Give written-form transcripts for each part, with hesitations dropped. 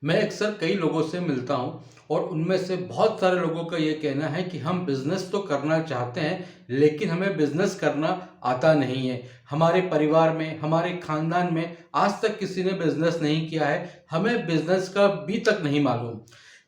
मैं अक्सर कई लोगों से मिलता हूँ और उनमें से बहुत सारे लोगों का ये कहना है कि हम बिज़नेस तो करना चाहते हैं, लेकिन हमें बिज़नेस करना आता नहीं है। हमारे परिवार में, हमारे ख़ानदान में आज तक किसी ने बिज़नेस नहीं किया है। हमें बिज़नेस का बी तक नहीं मालूम।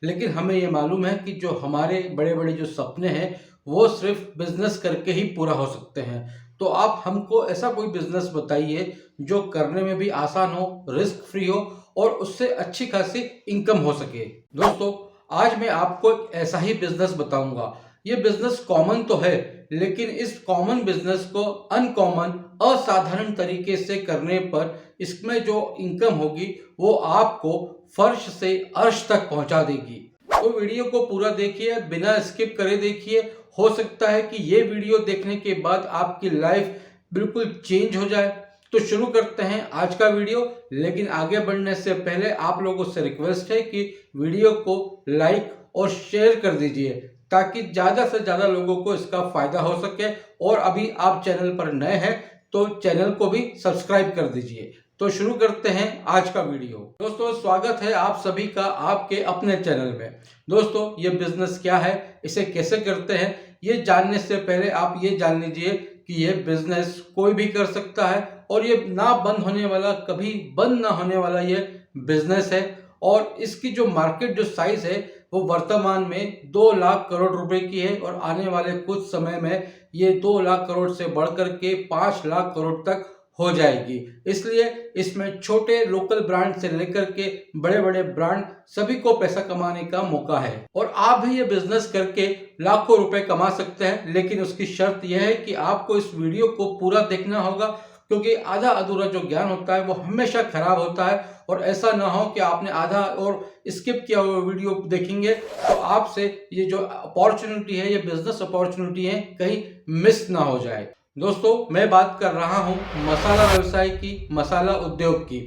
लेकिन हमें ये मालूम है कि जो हमारे बड़े-बड़े जो सपने हैं, वो सिर्फ़ बिज़नेस करके ही पूरा हो सकते हैं। तो आप हमको ऐसा कोई बिज़नेस बताइए जो करने में भी आसान हो, रिस्क फ्री हो और उससे अच्छी खासी इनकम हो सके। दोस्तों, आज मैं आपको एक ऐसा ही बिजनेस बताऊंगा। ये बिजनेस कॉमन तो है, लेकिन इस कॉमन बिजनेस को अनकॉमन, असाधारण तरीके से करने पर इसमें जो इनकम होगी वो आपको फर्श से अर्श तक पहुंचा देगी। तो वीडियो को पूरा देखिए, बिना स्किप करे देखिए। हो सकता है कि ये वीडियो देखने के बाद आपकी लाइफ बिल्कुल चेंज हो जाए। तो शुरू करते हैं आज का वीडियो। लेकिन आगे बढ़ने से पहले आप लोगों से रिक्वेस्ट है कि वीडियो को लाइक और शेयर कर दीजिए, ताकि ज़्यादा से ज़्यादा लोगों को इसका फ़ायदा हो सके। और अभी आप चैनल पर नए हैं तो चैनल को भी सब्सक्राइब कर दीजिए। तो शुरू करते हैं आज का वीडियो। दोस्तों, स्वागत है आप सभी का आपके अपने चैनल में। दोस्तों, ये बिजनेस क्या है, इसे कैसे करते हैं, ये जानने से पहले आप ये जान लीजिए कि ये बिजनेस कोई भी कर सकता है और ये ना बंद होने वाला, कभी बंद ना होने वाला ये बिजनेस है। और इसकी जो मार्केट जो साइज है वो वर्तमान में 2 लाख करोड़ रुपए की है और आने वाले कुछ समय में ये 2 लाख करोड़ से बढ़कर के 5 लाख करोड़ तक हो जाएगी। इसलिए इसमें छोटे लोकल ब्रांड से लेकर के बड़े बड़े ब्रांड सभी को पैसा कमाने का मौका है और आप भी ये बिजनेस करके लाखों रुपए कमा सकते हैं। लेकिन उसकी शर्त यह है कि आपको इस वीडियो को पूरा देखना होगा, क्योंकि आधा अधूरा जो ज्ञान होता है वो हमेशा खराब होता है। और ऐसा ना हो कि आपने आधा और स्किप किया हुआ वीडियो देखेंगे तो आपसे ये जो अपॉर्चुनिटी है, ये बिजनेस अपॉर्चुनिटी है, कहीं मिस ना हो जाए। दोस्तों, मैं बात कर रहा हूँ मसाला व्यवसाय की, मसाला उद्योग की।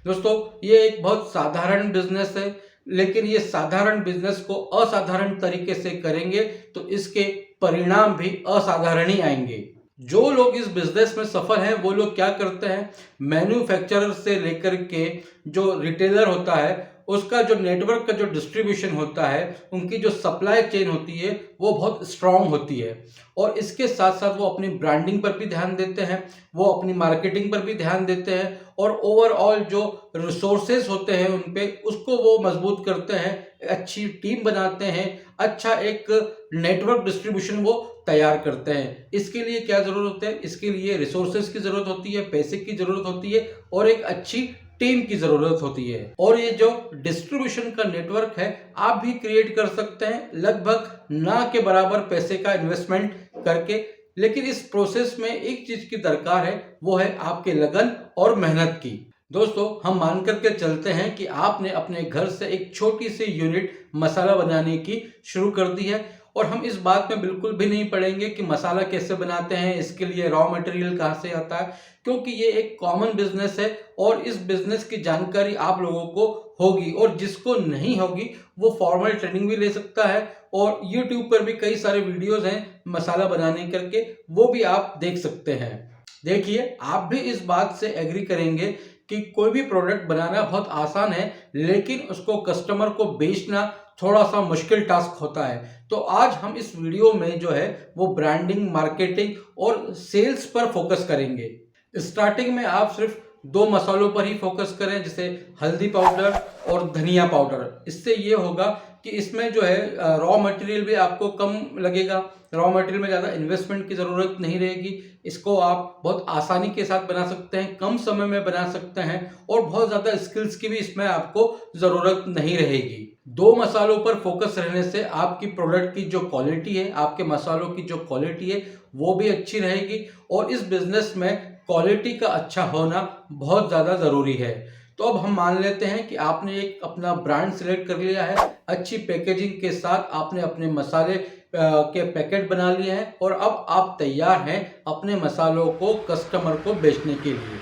दोस्तों, ये एक बहुत साधारण बिजनेस है, लेकिन ये साधारण बिजनेस को असाधारण तरीके से करेंगे तो इसके परिणाम भी असाधारण ही आएंगे। जो लोग इस बिजनेस में सफल हैं वो लोग क्या करते हैं, मैन्युफैक्चरर से लेकर के जो रिटेलर होता है उसका जो नेटवर्क का जो डिस्ट्रीब्यूशन होता है, उनकी जो सप्लाई चेन होती है वो बहुत स्ट्रांग होती है। और इसके साथ साथ वो अपनी ब्रांडिंग पर भी ध्यान देते हैं, वो अपनी मार्केटिंग पर भी ध्यान देते हैं और ओवरऑल जो रिसोर्सेज होते हैं उन पे उसको वो मजबूत करते हैं, अच्छी टीम बनाते हैं, अच्छा एक नेटवर्क डिस्ट्रीब्यूशन वो तैयार करते हैं। इसके लिए क्या जरूरत है, इसके लिए रिसोर्सेज की जरूरत होती है, पैसे की जरूरत होती है और एक अच्छी टीम की जरूरत होती है। और ये जो डिस्ट्रीब्यूशन का नेटवर्क है आप भी क्रिएट कर सकते हैं, लगभग ना के बराबर पैसे का इन्वेस्टमेंट करके। लेकिन इस प्रोसेस में एक चीज की दरकार है, वो है आपके लगन और मेहनत की। दोस्तों, हम मान करके चलते हैं कि आपने अपने घर से एक छोटी सी यूनिट मसाला बनाने की शुरू कर दी है और हम इस बात में बिल्कुल भी नहीं पड़ेंगे कि मसाला कैसे बनाते हैं, इसके लिए रॉ मटेरियल कहाँ से आता है, क्योंकि ये एक कॉमन बिजनेस है और इस बिजनेस की जानकारी आप लोगों को होगी। और जिसको नहीं होगी वो फॉर्मल ट्रेनिंग भी ले सकता है और यूट्यूब पर भी कई सारे वीडियोस हैं मसाला बनाने करके, वो भी आप देख सकते हैं। देखिए, आप भी इस बात से एग्री करेंगे कि कोई भी प्रोडक्ट बनाना बहुत आसान है, लेकिन उसको कस्टमर को बेचना थोड़ा सा मुश्किल टास्क होता है। तो आज हम इस वीडियो में जो है वो ब्रांडिंग, मार्केटिंग और सेल्स पर फोकस करेंगे। स्टार्टिंग में आप सिर्फ 2 मसालों पर ही फोकस करें, जैसे हल्दी पाउडर और धनिया पाउडर। इससे ये होगा कि इसमें जो है रॉ मटेरियल भी आपको कम लगेगा, रॉ मटेरियल में ज़्यादा इन्वेस्टमेंट की ज़रूरत नहीं रहेगी। इसको आप बहुत आसानी के साथ बना सकते हैं, कम समय में बना सकते हैं और बहुत ज़्यादा स्किल्स की भी इसमें आपको ज़रूरत नहीं रहेगी। 2 मसालों पर फोकस रहने से आपकी प्रोडक्ट की जो क्वालिटी है, आपके मसालों की जो क्वालिटी है वो भी अच्छी रहेगी और इस बिजनेस में क्वालिटी का अच्छा होना बहुत ज़्यादा ज़रूरी है। तो अब हम मान लेते हैं कि आपने एक अपना ब्रांड सिलेक्ट कर लिया है, अच्छी पैकेजिंग के साथ आपने अपने मसाले के पैकेट बना लिए हैं और अब आप तैयार हैं अपने मसालों को कस्टमर को बेचने के लिए।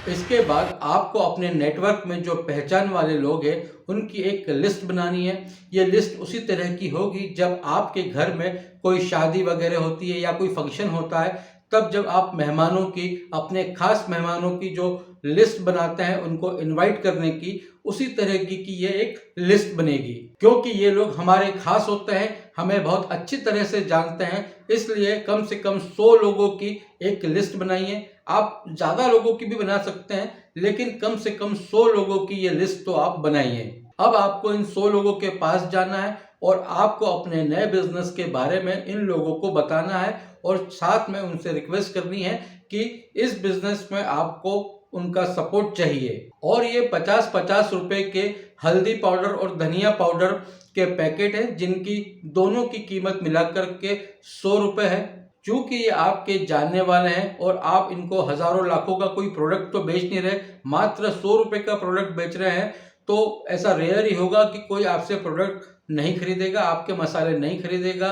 इसके बाद आपको अपने नेटवर्क में जो पहचान वाले लोग हैं उनकी एक लिस्ट बनानी है। ये लिस्ट उसी तरह की होगी जब आपके घर में कोई शादी वगैरह होती है या कोई फंक्शन होता है, तब जब आप मेहमानों की, अपने खास मेहमानों की जो लिस्ट बनाते हैं उनको इनवाइट करने की, उसी तरह की ये एक लिस्ट बनेगी। क्योंकि ये लोग हमारे खास होते हैं, हमें बहुत अच्छी तरह से जानते हैं, इसलिए कम से कम 100 लोगों की एक लिस्ट बनाइए। आप ज़्यादा लोगों की भी बना सकते हैं, लेकिन कम से कम 100 लोगों की ये लिस्ट तो आप बनाइए। अब आपको इन 100 लोगों के पास जाना है और आपको अपने नए बिजनेस के बारे में इन लोगों को बताना है और साथ में उनसे रिक्वेस्ट करनी है कि इस बिजनेस में आपको उनका सपोर्ट चाहिए। और ये 50-50 रुपए के हल्दी पाउडर और धनिया पाउडर के पैकेट हैं, जिनकी दोनों की कीमत मिलाकर के 100 रुपए है। चूंकि ये आपके जानने वाले हैं और आप इनको हजारों लाखों का कोई प्रोडक्ट तो बेच नहीं रहे, मात्र 100 रुपए का प्रोडक्ट बेच रहे हैं, तो ऐसा रेयर ही होगा कि कोई आपसे प्रोडक्ट नहीं खरीदेगा, आपके मसाले नहीं खरीदेगा।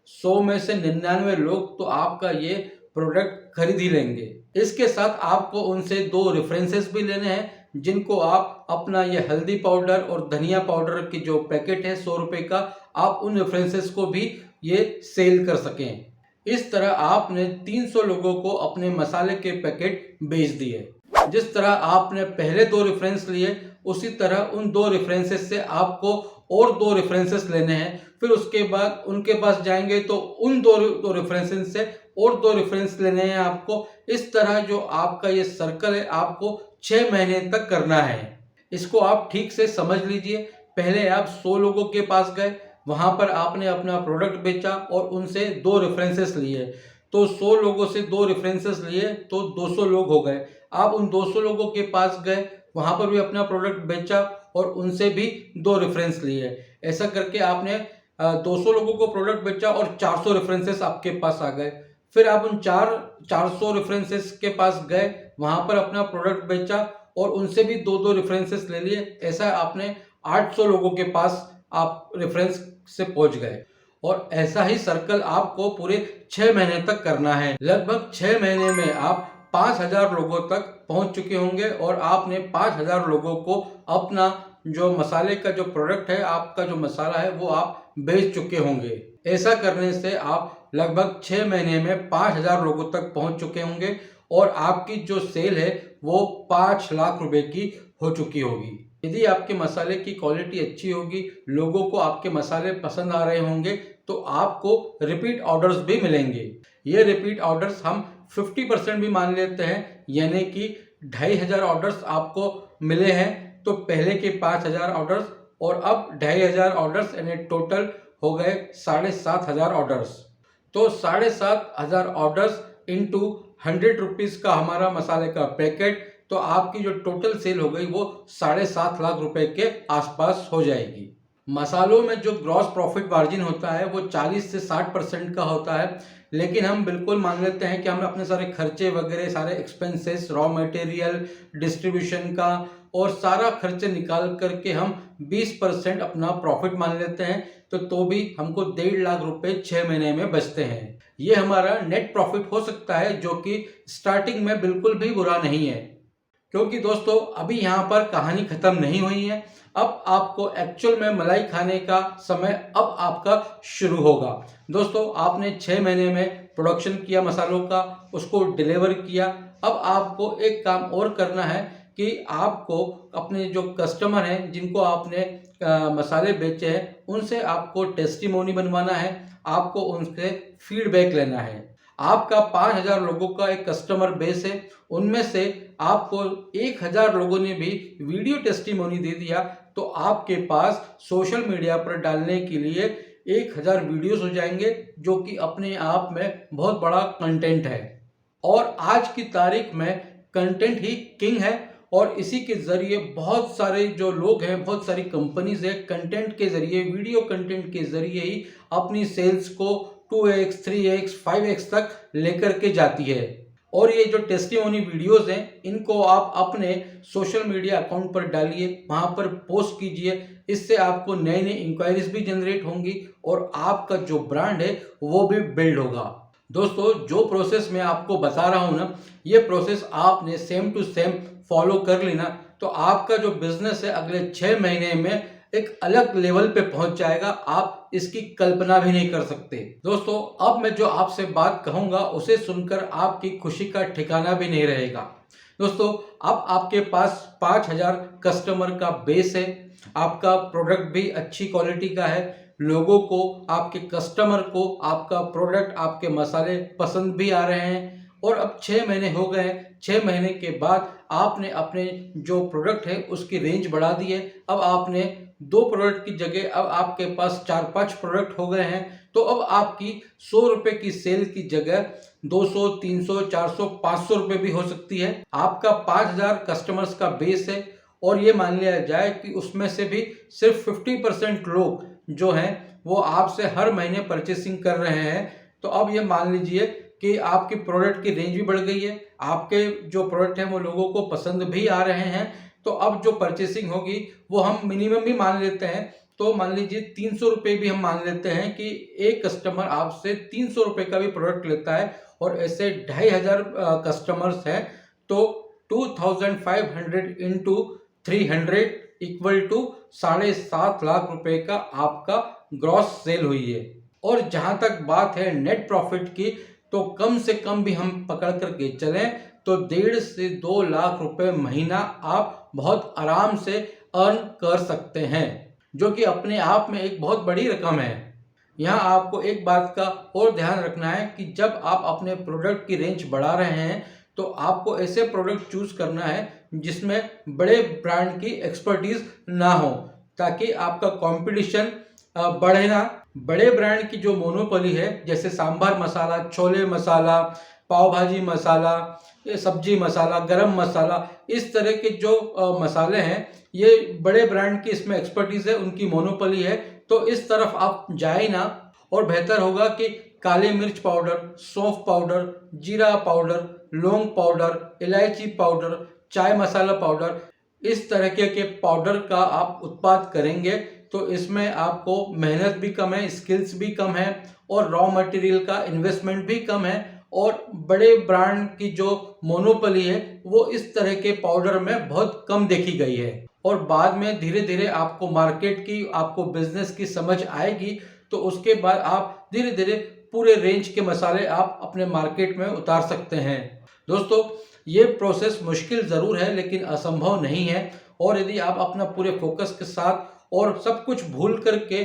100 में से 99 लोग तो आपका ये प्रोडक्ट खरीद ही लेंगे। इसके साथ आपको उनसे 2 रेफरेंसेस भी लेने हैं, जिनको आप अपना ये हल्दी पाउडर और धनिया पाउडर की जो पैकेट है 100 रुपए का, आप उन रेफरेंसेस को भी ये सेल कर सकें। इस तरह आपने 300 लोगों को अपने मसाले के पैकेट बेच दिए। जिस तरह आपने पहले 2 रेफरेंस लिए, उसी तरह उन 2 रेफरेंसेस से आपको और 2 रेफरेंसेस लेने हैं। फिर उसके बाद उनके पास जाएंगे तो उन 2 रेफरेंसेस से और 2 रेफरेंस लेने हैं आपको। इस तरह जो आपका ये सर्कल है, आपको 6 महीने तक करना है। इसको आप ठीक से समझ लीजिए। पहले आप 100 लोगों के पास गए, वहां पर आपने अपना प्रोडक्ट बेचा और उनसे 2 रेफरेंसेस लिए, तो 100 लोगों से 2 रेफरेंसेस लिए तो 200 लोग हो गए। आप उन 200 लोगों के पास गए, वहां पर भी अपना प्रोडक्ट बेचा और उनसे भी 2 रेफरेंस लिए। ऐसा करके आपने 200 लोगों को प्रोडक्ट बेचा और 400 रेफरेंसेस आपके पास आ गए। फिर आप उन 400 रेफरेंसेस के पास गए, वहां पर अपना प्रोडक्ट बेचा और उनसे भी 2-2 रेफरेंसेस ले लिए। ऐसा आपने 800 लोगों के पास आप रेफरेंस से पहुंच गए। और ऐसा ही सर्कल आपको पूरे 6 महीने तक करना है। लगभग 6 महीने में आप 5000 लोगों तक पहुंच चुके होंगे और आपने 5000 लोगों को अपना जो मसाले का जो प्रोडक्ट है, आपका जो मसाला है, वो आप बेच चुके होंगे। ऐसा करने से आप लगभग 6 महीने में 5000 लोगों तक पहुंच चुके होंगे और आपकी जो सेल है वो 5 लाख रुपए की हो चुकी होगी। यदि आपके मसाले की क्वालिटी अच्छी होगी, लोगों को आपके मसाले पसंद आ रहे होंगे, तो आपको रिपीट ऑर्डर्स भी मिलेंगे। ये रिपीट ऑर्डर्स हम 50% भी मान लेते हैं, यानी कि 2500 ऑर्डर्स आपको मिले हैं। तो पहले के 5000 ऑर्डर्स और अब 2500 ऑर्डर्स, यानी टोटल हो गए 7500 ऑर्डर्स। तो 7500 ऑर्डर्स इंटू 100 रुपीज़ का हमारा मसाले का पैकेट, तो आपकी जो टोटल सेल हो गई वो 7.5 लाख रुपए के आसपास हो जाएगी। मसालों में जो ग्रॉस प्रॉफिट मार्जिन होता है वो 40 से 60% का होता है, लेकिन हम बिल्कुल मान लेते हैं कि हम अपने सारे खर्चे वगैरह, सारे एक्सपेंसेस, रॉ मटेरियल, डिस्ट्रीब्यूशन का और सारा खर्चे निकाल करके हम 20% अपना प्रॉफिट मान लेते हैं, तो भी हमको 1.5 लाख रुपए 6 महीने में बचते हैं। ये हमारा नेट प्रॉफिट हो सकता है, जो कि स्टार्टिंग में बिल्कुल भी बुरा नहीं है। क्योंकि दोस्तों अभी यहाँ पर कहानी खत्म नहीं हुई है। अब आपको एक्चुअल में मलाई खाने का समय अब आपका शुरू होगा। दोस्तों आपने 6 महीने में प्रोडक्शन किया मसालों का, उसको डिलीवर किया। अब आपको एक काम और करना है कि आपको अपने जो कस्टमर हैं, जिनको आपने मसाले बेचे हैं, उनसे आपको टेस्टिमोनी बनवाना है, आपको उनसे फीडबैक लेना है। आपका 5000 लोगों का एक कस्टमर बेस है, उनमें से आपको 1000 लोगों ने भी वीडियो टेस्टिमोनी दे दिया, तो आपके पास सोशल मीडिया पर डालने के लिए 1000 वीडियोस हो जाएंगे, जो कि अपने आप में बहुत बड़ा कंटेंट है। और आज की तारीख में कंटेंट ही किंग है और इसी के ज़रिए बहुत सारे जो लोग हैं, बहुत सारी कंपनीज हैं, कंटेंट के ज़रिए, वीडियो कंटेंट के ज़रिए ही अपनी सेल्स को 2x, 3x, 5x तक लेकर के जाती है। और ये जो टेस्टिमोनी वीडियोस हैं, इनको आप अपने सोशल मीडिया अकाउंट पर डालिए, वहाँ पर पोस्ट कीजिए। इससे आपको नए नए इंक्वायरीज भी जनरेट होंगी और आपका जो ब्रांड है वो भी बिल्ड होगा। दोस्तों जो प्रोसेस मैं आपको बता रहा हूँ ना, ये प्रोसेस आपने सेम टू सेम फॉलो कर लेना, तो आपका जो बिजनेस है अगले 6 महीने में एक अलग लेवल पे पहुंच जाएगा। आप इसकी कल्पना भी नहीं कर सकते। दोस्तों अब मैं जो आपसे बात कहूंगा, उसे सुनकर आपकी खुशी का ठिकाना भी नहीं रहेगा। दोस्तों, अब आपके पास 5000 कस्टमर का बेस है, आपका प्रोडक्ट भी अच्छी क्वालिटी का है, लोगों को, आपके कस्टमर को आपका प्रोडक्ट, आपके मसाले पसंद भी आ रहे हैं और अब 6 महीने हो गए हैं। 6 महीने के बाद आपने अपने जो प्रोडक्ट है उसकी रेंज बढ़ा दी है। अब आपने 2 प्रोडक्ट की जगह अब आपके पास 4-5 प्रोडक्ट हो गए हैं। तो अब आपकी 100 रुपये की सेल की जगह 200, 300, 400, 500 रुपये भी हो सकती है। आपका 5000 कस्टमर्स का बेस है और ये मान लिया जाए कि उसमें से भी सिर्फ 50% लोग जो हैं वो आपसे हर महीने परचेसिंग कर रहे हैं। तो अब ये मान लीजिए कि आपकी प्रोडक्ट की रेंज भी बढ़ गई है, आपके जो प्रोडक्ट हैं वो लोगों को पसंद भी आ रहे हैं। तो अब जो परचेसिंग होगी वो हम मिनिमम भी मान लेते हैं, तो मान लीजिए 300 रुपये भी हम मान लेते हैं कि एक कस्टमर आपसे 300 रुपये का भी प्रोडक्ट लेता है और ऐसे 2500 कस्टमर्स हैं तो 2500 इंटू 300 इक्वल टू 7.5 लाख रुपए का आपका ग्रॉस सेल हुई है। और जहां तक बात है नेट प्रॉफिट की, तो कम से कम भी हम पकड़ करके चलें तो 1.5 से 2 लाख रुपए महीना आप बहुत आराम से अर्न कर सकते हैं, जो कि अपने आप में एक बहुत बड़ी रकम है। यहाँ आपको एक बात का और ध्यान रखना है कि जब आप अपने प्रोडक्ट की रेंज बढ़ा रहे हैं तो आपको ऐसे प्रोडक्ट चूज करना है जिसमें बड़े ब्रांड की एक्सपर्टीज ना हो, ताकि आपका कंपटीशन बढ़े ना। बड़े ब्रांड की जो मोनोपोली है, जैसे सांभर मसाला, छोले मसाला, पाव भाजी मसाला, ये सब्जी मसाला, गरम मसाला, इस तरह के जो मसाले हैं ये बड़े ब्रांड की इसमें एक्सपर्टीज है, उनकी मोनोपोली है। तो इस तरफ आप जाए ना, और बेहतर होगा कि काली मिर्च पाउडर, सौंफ पाउडर, जीरा पाउडर, लौंग पाउडर, इलायची पाउडर, चाय मसाला पाउडर, इस तरह के पाउडर का आप उत्पाद करेंगे तो इसमें आपको मेहनत भी कम है, स्किल्स भी कम है और रॉ मटेरियल का इन्वेस्टमेंट भी कम है। और बड़े ब्रांड की जो मोनोपोली है वो इस तरह के पाउडर में बहुत कम देखी गई है। और बाद में धीरे धीरे आपको मार्केट की, आपको बिजनेस की समझ आएगी तो उसके बाद आप धीरे धीरे पूरे रेंज के मसाले आप अपने मार्केट में उतार सकते हैं। दोस्तों, ये प्रोसेस मुश्किल ज़रूर है लेकिन असंभव नहीं है। और यदि आप अपना पूरे फोकस के साथ और सब कुछ भूल करके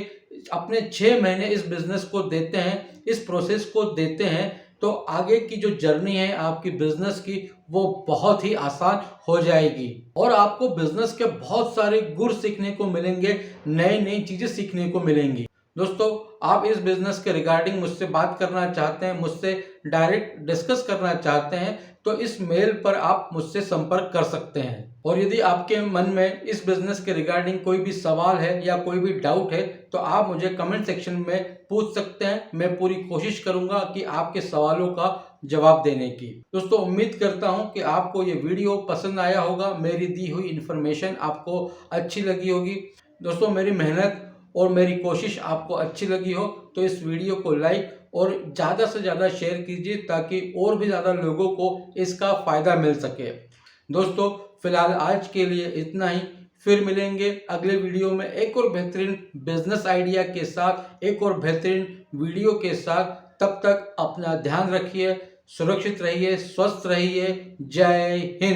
अपने 6 महीने इस बिजनेस को देते हैं, इस प्रोसेस को देते हैं, तो आगे की जो जर्नी है आपकी बिजनेस की वो बहुत ही आसान हो जाएगी और आपको बिजनेस के बहुत सारे गुर सीखने को मिलेंगे, नई नई चीज़ें सीखने को मिलेंगी। दोस्तों, आप इस बिजनेस के रिगार्डिंग मुझसे बात करना चाहते हैं, मुझसे डायरेक्ट डिस्कस करना चाहते हैं, तो इस मेल पर आप मुझसे संपर्क कर सकते हैं। और यदि आपके मन में इस बिजनेस के रिगार्डिंग कोई भी सवाल है या कोई भी डाउट है तो आप मुझे कमेंट सेक्शन में पूछ सकते हैं। मैं पूरी कोशिश करूंगा कि आपके सवालों का जवाब देने की। दोस्तों, उम्मीद करता हूं कि आपको ये वीडियो पसंद आया होगा, मेरी दी हुई इन्फॉर्मेशन आपको अच्छी लगी होगी। दोस्तों, मेरी मेहनत और मेरी कोशिश आपको अच्छी लगी हो तो इस वीडियो को लाइक और ज़्यादा से ज़्यादा शेयर कीजिए ताकि और भी ज़्यादा लोगों को इसका फ़ायदा मिल सके। दोस्तों, फिलहाल आज के लिए इतना ही। फिर मिलेंगे अगले वीडियो में एक और बेहतरीन बिजनेस आइडिया के साथ, एक और बेहतरीन वीडियो के साथ। तब तक अपना ध्यान रखिए, सुरक्षित रहिए, स्वस्थ रहिए। जय हिंद।